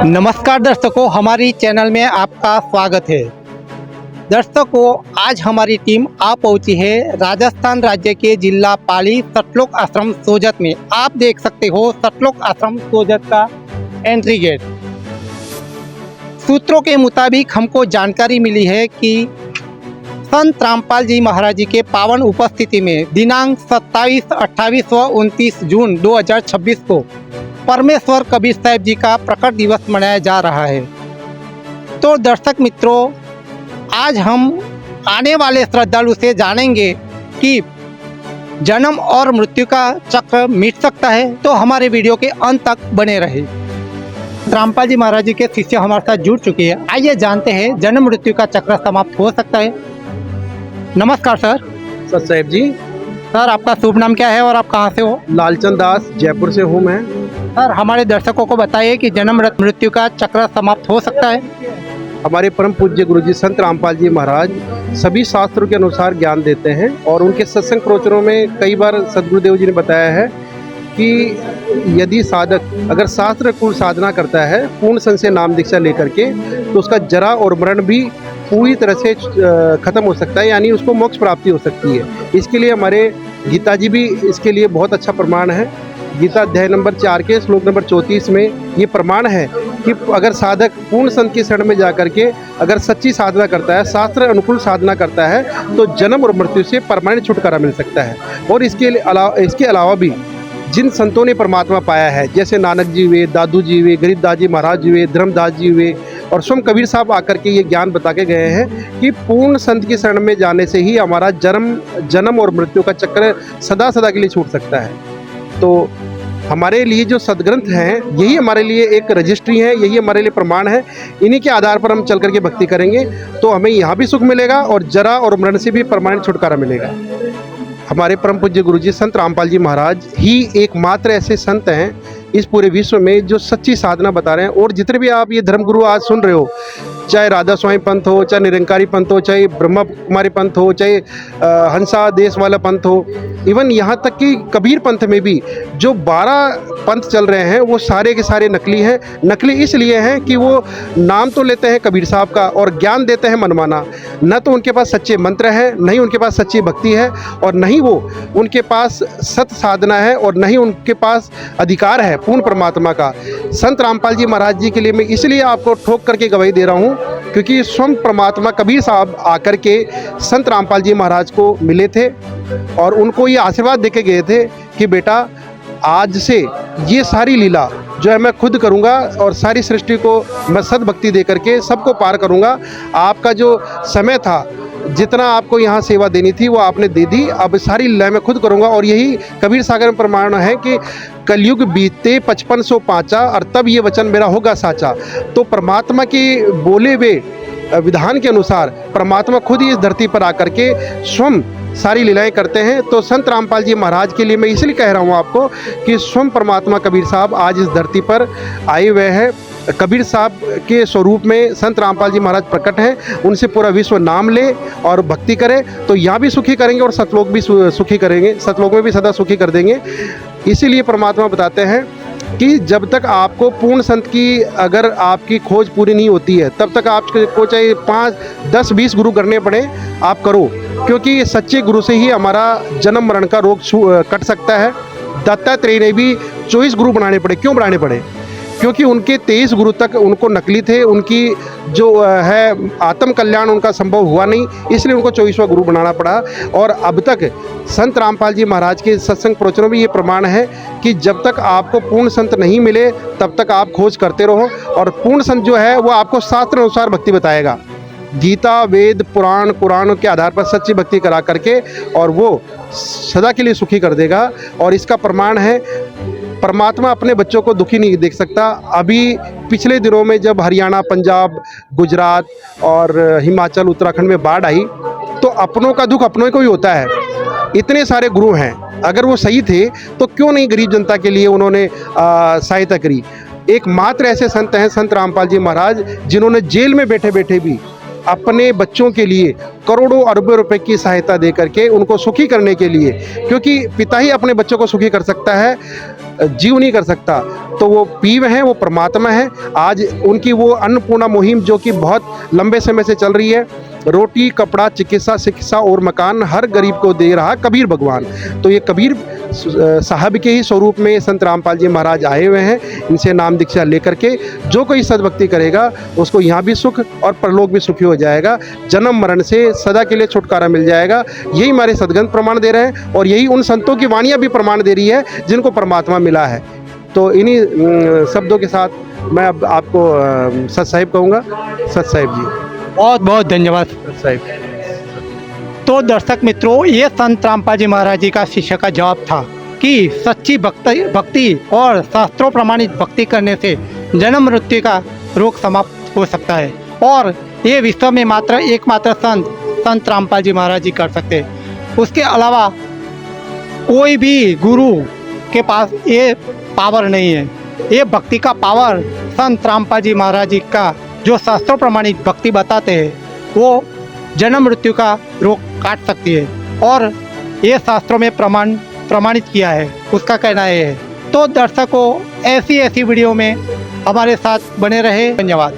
नमस्कार दर्शकों, हमारी चैनल में आपका स्वागत है। दर्शकों, आज हमारी टीम आ पहुंची है राजस्थान राज्य के जिला पाली सतलोक आश्रम सोजत में। आप देख सकते हो सतलोक आश्रम सोजत का एंट्री गेट। सूत्रों के मुताबिक हमको जानकारी मिली है कि संत रामपाल जी महाराज जी के पावन उपस्थिति में दिनांक 27, 28 व 29 जून 2026 को परमेश्वर कबीर साहब जी का प्रकट दिवस मनाया जा रहा है। तो दर्शक मित्रों, आज हम आने वाले श्रद्धालु से जानेंगे कि जन्म और मृत्यु का चक्र मिट सकता है। तो हमारे वीडियो के अंत तक बने रहे। रामपाल जी महाराज जी के शिष्य हमारे साथ जुड़ चुके हैं। आइए जानते हैं जन्म मृत्यु का चक्र समाप्त हो सकता है। नमस्कार सर। सत साहेब जी। सर, आपका शुभ नाम क्या है और आप कहाँ से हो? लालचंद दास, जयपुर से हूँ मैं। सर, हमारे दर्शकों को बताइए कि जन्म मृत्यु का चक्र समाप्त हो सकता है। हमारे परम पूज्य गुरुजी संत रामपाल जी महाराज सभी शास्त्रों के अनुसार ज्ञान देते हैं और उनके सत्संग प्रवचनों में कई बार सदगुरुदेव जी ने बताया है कि यदि साधक अगर शास्त्र कुल साधना करता है पूर्ण संशय नाम दीक्षा लेकर के, तो उसका जरा और मरण भी पूरी तरह से खत्म हो सकता है, यानी उसको मोक्ष प्राप्ति हो सकती है। इसके लिए हमारे गीता जी भी इसके लिए बहुत अच्छा प्रमाण है। गीता अध्याय नंबर 4 के श्लोक नंबर 34 में ये प्रमाण है कि अगर साधक पूर्ण संत की शरण में जाकर के अगर सच्ची साधना करता है, शास्त्र अनुकूल साधना करता है, तो जन्म और मृत्यु से परमानेंट छुटकारा मिल सकता है। और इसके अलावा भी जिन संतों ने परमात्मा पाया है, जैसे नानक जी हुए, दादू जी हुए, गरीबदास जी महाराज जी हुए, धर्मदास जी हुए और स्वयं कबीर साहब आकर के ये ज्ञान बता के गए हैं कि पूर्ण संत की शरण में जाने से ही हमारा जन्म और मृत्यु का चक्र सदा सदा के लिए छूट सकता है। तो हमारे लिए जो सदग्रंथ हैं यही हमारे लिए एक रजिस्ट्री है, यही हमारे लिए प्रमाण है। इन्हीं के आधार पर हम चल करके भक्ति करेंगे तो हमें यहाँ भी सुख मिलेगा और जरा और मरण से भी परमानेंट छुटकारा मिलेगा। हमारे परम पूज्य गुरुजी संत रामपाल जी महाराज ही एकमात्र ऐसे संत हैं इस पूरे विश्व में जो सच्ची साधना बता रहे हैं। और जितने भी आप ये धर्मगुरु आज सुन रहे हो, चाहे राधा स्वामी पंथ हो, चाहे निरंकारी पंथ हो, चाहे ब्रह्मा कुमारी पंथ हो, चाहे हंसा देश वाला पंथ हो, इवन यहाँ तक कि कबीर पंथ में भी जो 12 पंथ चल रहे हैं वो सारे के सारे नकली हैं। नकली इसलिए हैं कि वो नाम तो लेते हैं कबीर साहब का और ज्ञान देते हैं मनमाना। न तो उनके पास सच्चे मंत्र हैं, नहीं उनके पास सच्ची भक्ति है, और नहीं वो उनके पास सत साधना है, और नहीं उनके पास अधिकार है पूर्ण परमात्मा का। संत रामपाल जी महाराज जी के लिए मैं इसलिए आपको ठोक करके गवाही दे रहा हूँ क्योंकि स्वयं परमात्मा कबीर साहब आकर के संत रामपाल जी महाराज को मिले थे और उनको ये आशीर्वाद देके गए थे कि बेटा, आज से ये सारी लीला जो है मैं खुद करूँगा और सारी सृष्टि को मैं सद्भक्ति दे करके सबको पार करूँगा। आपका जो समय था, जितना आपको यहाँ सेवा देनी थी वो आपने दे दी, अब सारी लीला मैं खुद करूँगा। और यही कबीर सागर में प्रमाण है कि कलयुग बीते 5500 पाँचा और तब ये वचन मेरा होगा साचा। तो परमात्मा के बोले हुए विधान के अनुसार परमात्मा खुद ही इस धरती पर आकर के स्वयं सारी लीलाएं करते हैं। तो संत रामपाल जी महाराज के लिए मैं इसलिए कह रहा हूँ आपको कि स्वयं परमात्मा कबीर साहब आज इस धरती पर आए हुए हैं। कबीर साहब के स्वरूप में संत रामपाल जी महाराज प्रकट हैं। उनसे पूरा विश्व नाम ले और भक्ति करे तो यहाँ भी सुखी करेंगे और सतलोक भी सुखी करेंगे, सतलोक में भी सदा सुखी कर देंगे। इसीलिए परमात्मा बताते हैं कि जब तक आपको पूर्ण संत की अगर आपकी खोज पूरी नहीं होती है, तब तक आपको चाहे 5, 10, 20 गुरु करने पड़े, आप करो, क्योंकि सच्चे गुरु से ही हमारा जन्म मरण का रोग कट सकता है। दत्तात्रेय ने भी 24 गुरु बनाने पड़े। क्यों बनाने पड़े? क्योंकि उनके 23 गुरु तक उनको नकली थे, उनकी जो है आत्म कल्याण उनका संभव हुआ नहीं, इसलिए उनको 24वां गुरु बनाना पड़ा। और अब तक संत रामपाल जी महाराज के सत्संग प्रवचनों में ये प्रमाण है कि जब तक आपको पूर्ण संत नहीं मिले तब तक आप खोज करते रहो, और पूर्ण संत जो है वो आपको शास्त्र अनुसार भक्ति बताएगा, गीता, वेद, पुराण, कुरान के आधार पर सच्ची भक्ति करा करके, और वो सदा के लिए सुखी कर देगा। और इसका प्रमाण है परमात्मा अपने बच्चों को दुखी नहीं देख सकता। अभी पिछले दिनों में जब हरियाणा, पंजाब, गुजरात और हिमाचल, उत्तराखंड में बाढ़ आई तो अपनों का दुख अपनों को ही होता है। इतने सारे गुरु हैं, अगर वो सही थे तो क्यों नहीं गरीब जनता के लिए उन्होंने सहायता करी। एकमात्र ऐसे संत हैं संत रामपाल जी महाराज जिन्होंने जेल में बैठे बैठे भी अपने बच्चों के लिए करोड़ों अरबों रुपए की सहायता दे करके उनको सुखी करने के लिए, क्योंकि पिता ही अपने बच्चों को सुखी कर सकता है, जीव नहीं कर सकता, तो वो पीव हैं, वो परमात्मा है। आज उनकी वो अन्नपूर्णा मुहिम जो कि बहुत लंबे समय से चल रही है, रोटी कपड़ा चिकित्सा शिक्षा और मकान हर गरीब को दे रहा कबीर भगवान। तो ये कबीर साहब के ही स्वरूप में संत रामपाल जी महाराज आए हुए हैं। इनसे नाम दीक्षा लेकर के जो कोई सद्भक्ति करेगा उसको यहाँ भी सुख और परलोक भी सुखी हो जाएगा, जन्म मरण से सदा के लिए छुटकारा मिल जाएगा। यही हमारे सद्गंध प्रमाण दे रहे हैं और यही उन संतों की वाणियाँ भी प्रमाण दे रही है जिनको परमात्मा मिला है। तो इन्हीं शब्दों के साथ मैं अब आपको सत साहिब कहूँगा। सत साहिब जी, बहुत बहुत धन्यवाद। सत साहिब। तो दर्शक मित्रों, ये संत रामपाल जी महाराज जी का शिष्य का जवाब था कि सच्ची भक्ति और शास्त्रों प्रमाणित भक्ति करने से जन्म मृत्यु का रोग समाप्त हो सकता है और ये विश्व में मात्र एकमात्र संत रामपाल जी महाराज जी कर सकते हैं। उसके अलावा कोई भी गुरु के पास ये पावर नहीं है। ये भक्ति का पावर संत रामपाल जी महाराज जी का जो शास्त्रों प्रमाणित भक्ति बताते हैं वो जन्म मृत्यु का रोग काट सकती है और ये शास्त्रों में प्रमाणित किया है, उसका कहना है। तो दर्शकों, ऐसी वीडियो में हमारे साथ बने रहे। धन्यवाद।